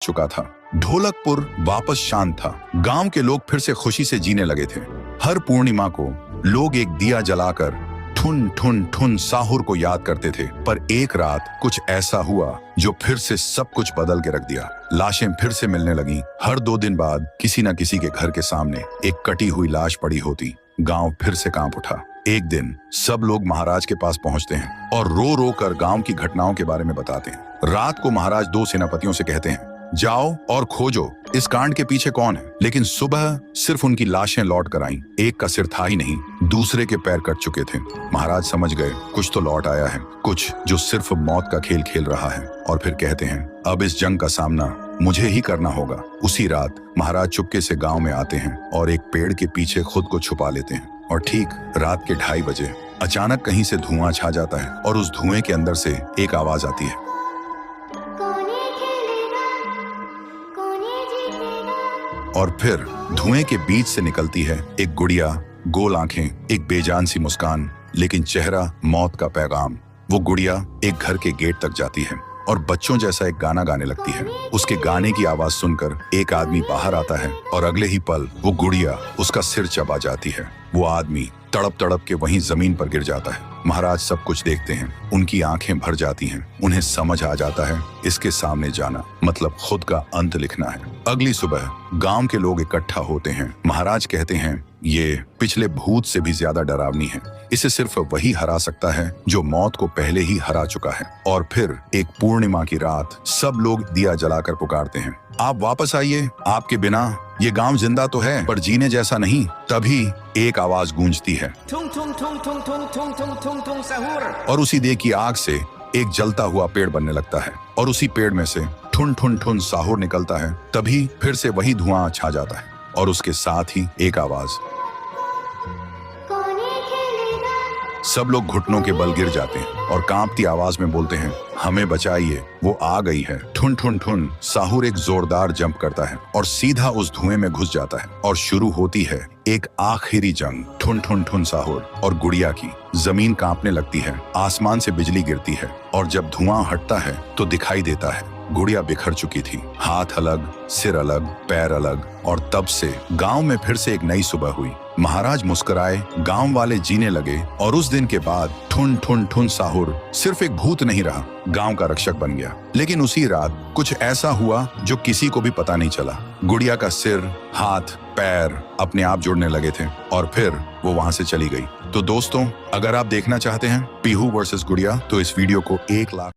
चुका था। ढोलकपुर वापस शांत था। गांव के लोग फिर से खुशी से जीने लगे थे। हर पूर्णिमा को लोग एक दिया जलाकर ठुन ठुन ठुन साहुर को याद करते थे। पर एक रात कुछ ऐसा हुआ जो फिर से सब कुछ बदल के रख दिया। लाशें फिर से मिलने लगी। हर 2 दिन बाद किसी न किसी के घर के सामने एक कटी हुई लाश पड़ी होती। गांव फिर से कांप उठा। एक दिन सब लोग महाराज के पास पहुंचते हैं और रो रो कर गांव की घटनाओं के बारे में बताते हैं। रात को महाराज 2 सेनापतियों से कहते हैं, जाओ और खोजो इस कांड के पीछे कौन है। लेकिन सुबह सिर्फ उनकी लाशें लौट कर आईं। एक का सिर था ही नहीं, दूसरे के पैर कट चुके थे। महाराज समझ गए कुछ तो लौट आया है, कुछ जो सिर्फ मौत का खेल खेल रहा है। और फिर कहते हैं, अब इस जंग का सामना मुझे ही करना होगा। उसी रात महाराज चुपके से गांव में आते हैं और एक पेड़ के पीछे खुद को छुपा लेते हैं। और ठीक रात के 2:30 बजे अचानक कहीं से धुआं छा जाता है और उस धुएं के अंदर से एक आवाज आती है, और फिर धुएं के बीच से निकलती है एक गुड़िया, गोल आंखें, एक बेजान सी मुस्कान, लेकिन चेहरा मौत का पैगाम। वो गुड़िया एक घर के गेट तक जाती है और बच्चों जैसा एक गाना गाने लगती है। उसके गाने की आवाज सुनकर एक आदमी बाहर आता है और अगले ही पल वो गुड़िया उसका सिर चबा जाती है। वो आदमी तड़प तड़प के वहीं जमीन पर गिर जाता है। महाराज सब कुछ देखते हैं। उनकी आंखें भर जाती हैं। उन्हें समझ आ जाता है इसके सामने जाना मतलब खुद का अंत लिखना है। अगली सुबह गांव के लोग इकट्ठा होते हैं। महाराज कहते हैं, ये पिछले भूत से भी ज्यादा डरावनी है। इसे सिर्फ वही हरा सकता है जो मौत को पहले ही हरा चुका है। और फिर एक पूर्णिमा की रात सब लोग दिया जलाकर पुकारते हैं, आप वापस आइए, आपके बिना ये गांव जिंदा तो है पर जीने जैसा नहीं। तभी एक आवाज गूंजती है और उसी देह की आग से एक जलता हुआ पेड़ बनने लगता है और उसी पेड़ में से ठुन ठुन ठुन साहुर निकलता है। तभी फिर से वही धुआं छा जाता है और उसके साथ ही एक आवाज। सब लोग घुटनों के बल गिर जाते हैं और कांपती आवाज में बोलते हैं, हमें बचाइए, वो आ गई है। ठुन ठुन ठुन साहुर एक जोरदार जंप करता है और सीधा उस धुएं में घुस जाता है और शुरू होती है एक आखिरी जंग। ठुन ठुन ठुन साहुर और गुड़िया की। जमीन कांपने लगती है, आसमान से बिजली गिरती है और जब धुआं हटता है तो दिखाई देता है गुड़िया बिखर चुकी थी। हाथ अलग, सिर अलग, पैर अलग। और तब से गांव में फिर से एक नई सुबह हुई। महाराज मुस्कुराए, गांव वाले जीने लगे और उस दिन के बाद ठुन ठुन ठुन साहुर सिर्फ एक भूत नहीं रहा, गांव का रक्षक बन गया। लेकिन उसी रात कुछ ऐसा हुआ जो किसी को भी पता नहीं चला। गुड़िया का सिर, हाथ, पैर अपने आप जुड़ने लगे थे और फिर वो वहां से चली गई। तो दोस्तों, अगर आप देखना चाहते हैं पीहू वर्सेस गुड़िया तो इस वीडियो को 1 लाख